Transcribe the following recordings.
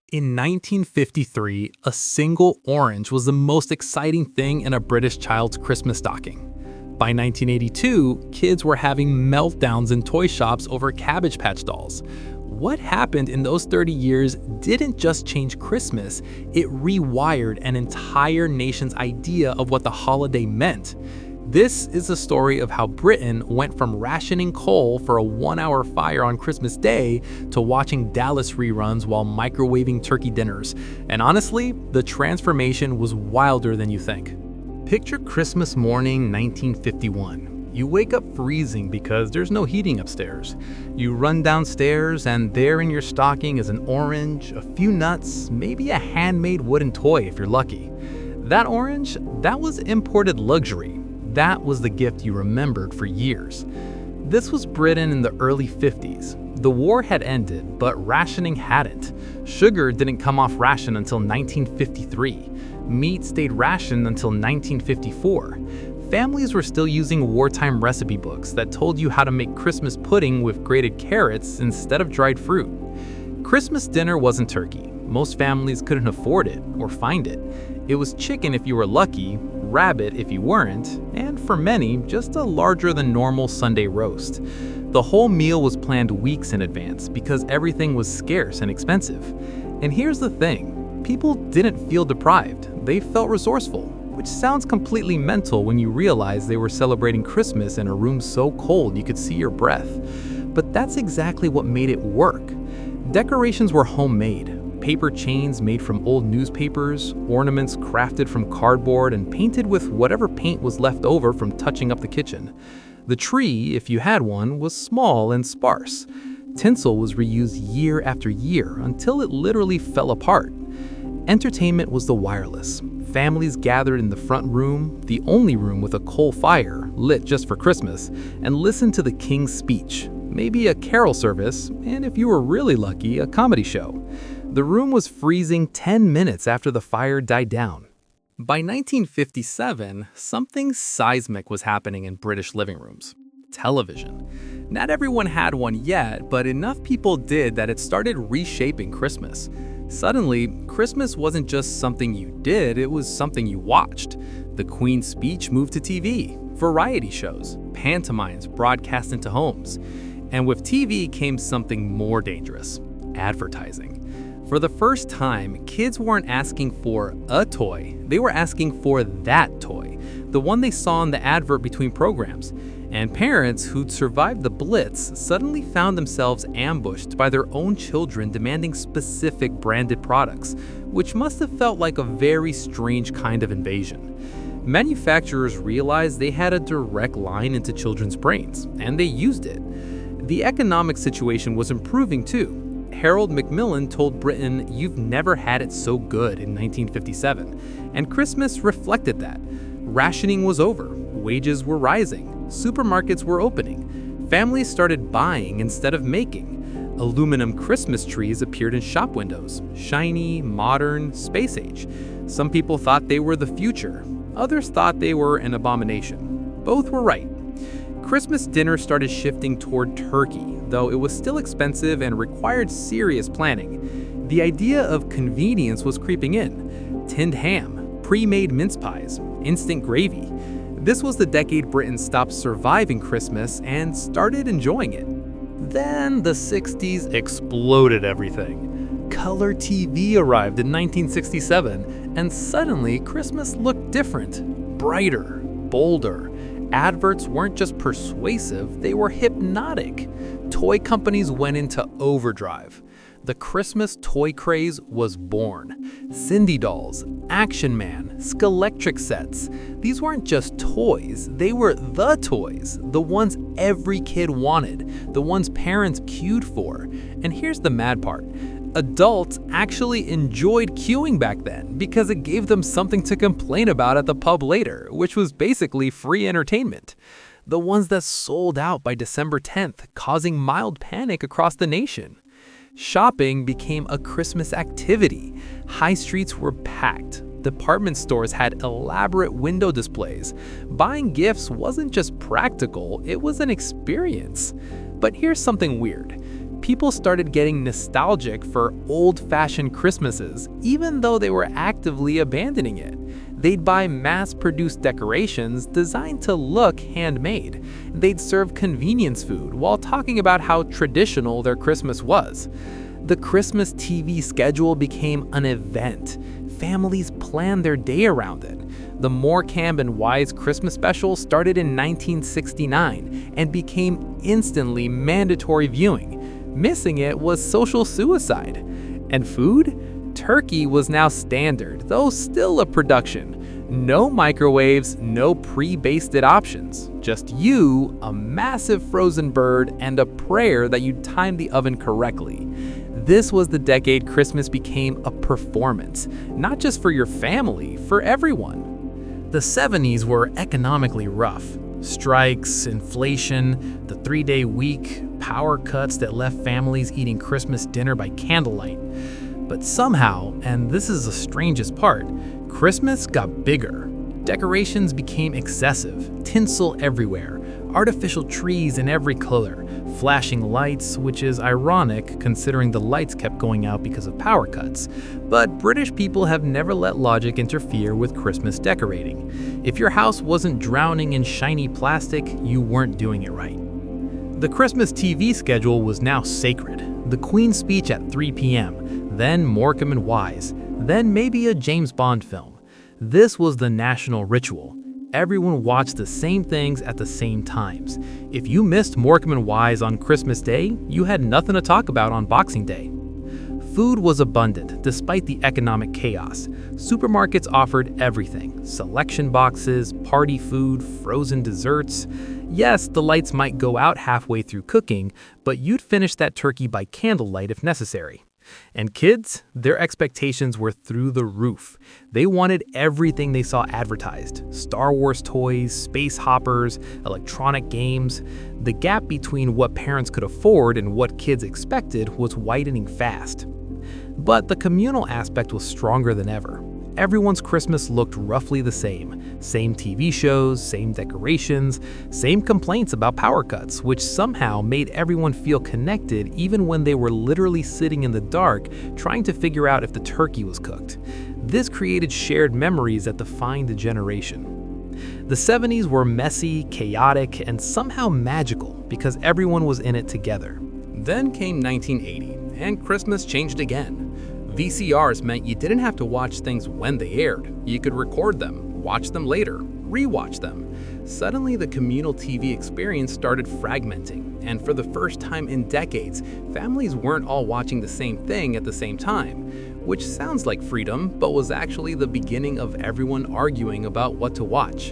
In 1953, a single orange was the most exciting thing in a British child's Christmas stocking. By 1982, kids were having meltdowns in toy shops over Cabbage Patch dolls. What happened in those 30 years didn't just change Christmas, it rewired an entire nation's idea of what the holiday meant. This is the story of how Britain went from rationing coal for a 1-hour fire on Christmas Day to watching Dallas reruns while microwaving turkey dinners. And honestly, the transformation was wilder than you think. Picture Christmas morning 1951. You wake up freezing because there's no heating upstairs. You run downstairs and there in your stocking is an orange, a few nuts, maybe a handmade wooden toy if you're lucky. That orange, that was imported luxury. That was the gift you remembered for years. This was Britain in the early 50s. The war had ended, but rationing hadn't. Sugar didn't come off ration until 1953. Meat stayed rationed until 1954. Families were still using wartime recipe books that told you how to make Christmas pudding with grated carrots instead of dried fruit. Christmas dinner wasn't turkey. Most families couldn't afford it or find it. It was chicken if you were lucky, rabbit if you weren't, and for many, just a larger than normal Sunday roast. The whole meal was planned weeks in advance because everything was scarce and expensive. And here's the thing, people didn't feel deprived, they felt resourceful, which sounds completely mental when you realize they were celebrating Christmas in a room so cold you could see your breath. But that's exactly what made it work. Decorations were homemade. Paper chains made from old newspapers, ornaments crafted from cardboard and painted with whatever paint was left over from touching up the kitchen. The tree, if you had one, was small and sparse. Tinsel was reused year after year until it literally fell apart. Entertainment was the wireless. Families gathered in the front room, the only room with a coal fire, lit just for Christmas, and listened to the king's speech, maybe a carol service, and if you were really lucky, a comedy show. The room was freezing 10 minutes after the fire died down. By 1957, something seismic was happening in British living rooms. Television. Not everyone had one yet, but enough people did that it started reshaping Christmas. Suddenly, Christmas wasn't just something you did, it was something you watched. The Queen's speech moved to TV, variety shows, pantomimes broadcast into homes. And with TV came something more dangerous: advertising. For the first time, kids weren't asking for a toy, they were asking for that toy, the one they saw in the advert between programs. And parents who'd survived the Blitz suddenly found themselves ambushed by their own children demanding specific branded products, which must have felt like a very strange kind of invasion. Manufacturers realized they had a direct line into children's brains, and they used it. The economic situation was improving too. Harold Macmillan told Britain, "You've never had it so good" in 1957, and Christmas reflected that. Rationing was over, wages were rising, supermarkets were opening, families started buying instead of making. Aluminum Christmas trees appeared in shop windows, shiny, modern, space age. Some people thought they were the future, others thought they were an abomination. Both were right. Christmas dinner started shifting toward turkey, though it was still expensive and required serious planning. The idea of convenience was creeping in. Tinned ham, pre-made mince pies, instant gravy. This was the decade Britain stopped surviving Christmas and started enjoying it. Then the 60s exploded everything. Color TV arrived in 1967, and suddenly Christmas looked different, brighter, bolder. Adverts weren't just persuasive, they were hypnotic. Toy companies went into overdrive. The Christmas toy craze was born. Cindy dolls, Action Man, Skeletric sets. These weren't just toys, they were the toys, the ones every kid wanted, the ones parents queued for. And here's the mad part. Adults actually enjoyed queuing back then because it gave them something to complain about at the pub later, which was basically free entertainment. The ones that sold out by December 10th, causing mild panic across the nation. Shopping became a Christmas activity. High streets were packed. Department stores had elaborate window displays. Buying gifts wasn't just practical, it was an experience. But here's something weird. people started getting nostalgic for old-fashioned Christmases, even though they were actively abandoning it. They'd buy mass-produced decorations designed to look handmade. They'd serve convenience food while talking about how traditional their Christmas was. The Christmas TV schedule became an event. Families planned their day around it. The Morecambe and Wise Christmas special started in 1969 and became instantly mandatory viewing. Missing it was social suicide. And food? Turkey was now standard, though still a production. No microwaves, no pre-basted options. Just you, a massive frozen bird, and a prayer that you'd time the oven correctly. This was the decade Christmas became a performance, not just for your family, for everyone. The 70s were economically rough. Strikes, inflation, the 3-day week, power cuts that left families eating Christmas dinner by candlelight. But somehow, and this is the strangest part, Christmas got bigger. Decorations became excessive, tinsel everywhere, artificial trees in every color, flashing lights, which is ironic considering the lights kept going out because of power cuts. But British people have never let logic interfere with Christmas decorating. If your house wasn't drowning in shiny plastic, you weren't doing it right. The Christmas TV schedule was now sacred. The Queen's speech at 3 p.m., then Morecambe and Wise, then maybe a James Bond film. This was the national ritual. Everyone watched the same things at the same times. If you missed Morecambe and Wise on Christmas Day, you had nothing to talk about on Boxing Day. Food was abundant, despite the economic chaos. Supermarkets offered everything: selection boxes, party food, frozen desserts. Yes, the lights might go out halfway through cooking, but you'd finish that turkey by candlelight if necessary. And kids, their expectations were through the roof. They wanted everything they saw advertised: Star Wars toys, space hoppers, electronic games. The gap between what parents could afford and what kids expected was widening fast. But the communal aspect was stronger than ever. Everyone's Christmas looked roughly the same. Same TV shows, same decorations, same complaints about power cuts, which somehow made everyone feel connected even when they were literally sitting in the dark trying to figure out if the turkey was cooked. This created shared memories that defined the generation. The 70s were messy, chaotic, and somehow magical because everyone was in it together. Then came 1980, and Christmas changed again. VCRs meant you didn't have to watch things when they aired. You could record them, watch them later, rewatch them. Suddenly, the communal TV experience started fragmenting, and for the first time in decades, families weren't all watching the same thing at the same time, which sounds like freedom, but was actually the beginning of everyone arguing about what to watch.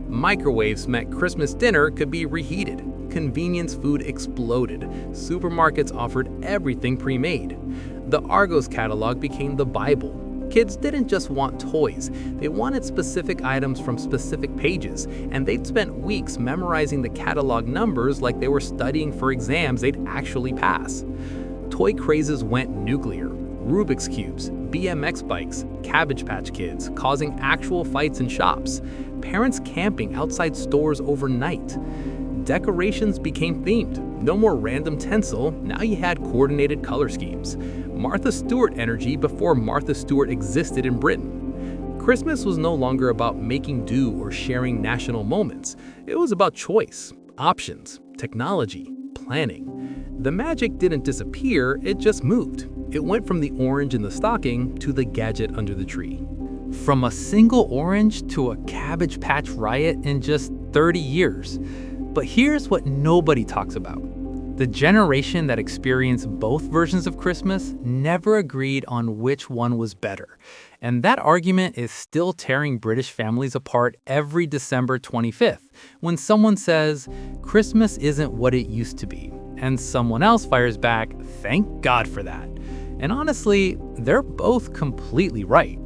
Microwaves meant Christmas dinner could be reheated. Convenience food exploded. Supermarkets offered everything pre-made. The Argos catalog became the Bible. Kids didn't just want toys, they wanted specific items from specific pages, and they'd spent weeks memorizing the catalog numbers like they were studying for exams they'd actually pass. Toy crazes went nuclear. Rubik's Cubes, BMX bikes, Cabbage Patch Kids, causing actual fights in shops. Parents camping outside stores overnight. Decorations became themed. No more random tinsel, now you had coordinated color schemes. Martha Stewart energy before Martha Stewart existed in Britain. Christmas was no longer about making do or sharing national moments. It was about choice, options, technology, planning. The magic didn't disappear, it just moved. It went from the orange in the stocking to the gadget under the tree. From a single orange to a Cabbage Patch riot in just 30 years. But here's what nobody talks about. The generation that experienced both versions of Christmas never agreed on which one was better. And that argument is still tearing British families apart every December 25th, when someone says, "Christmas isn't what it used to be." And someone else fires back, "Thank God for that." And honestly, they're both completely right.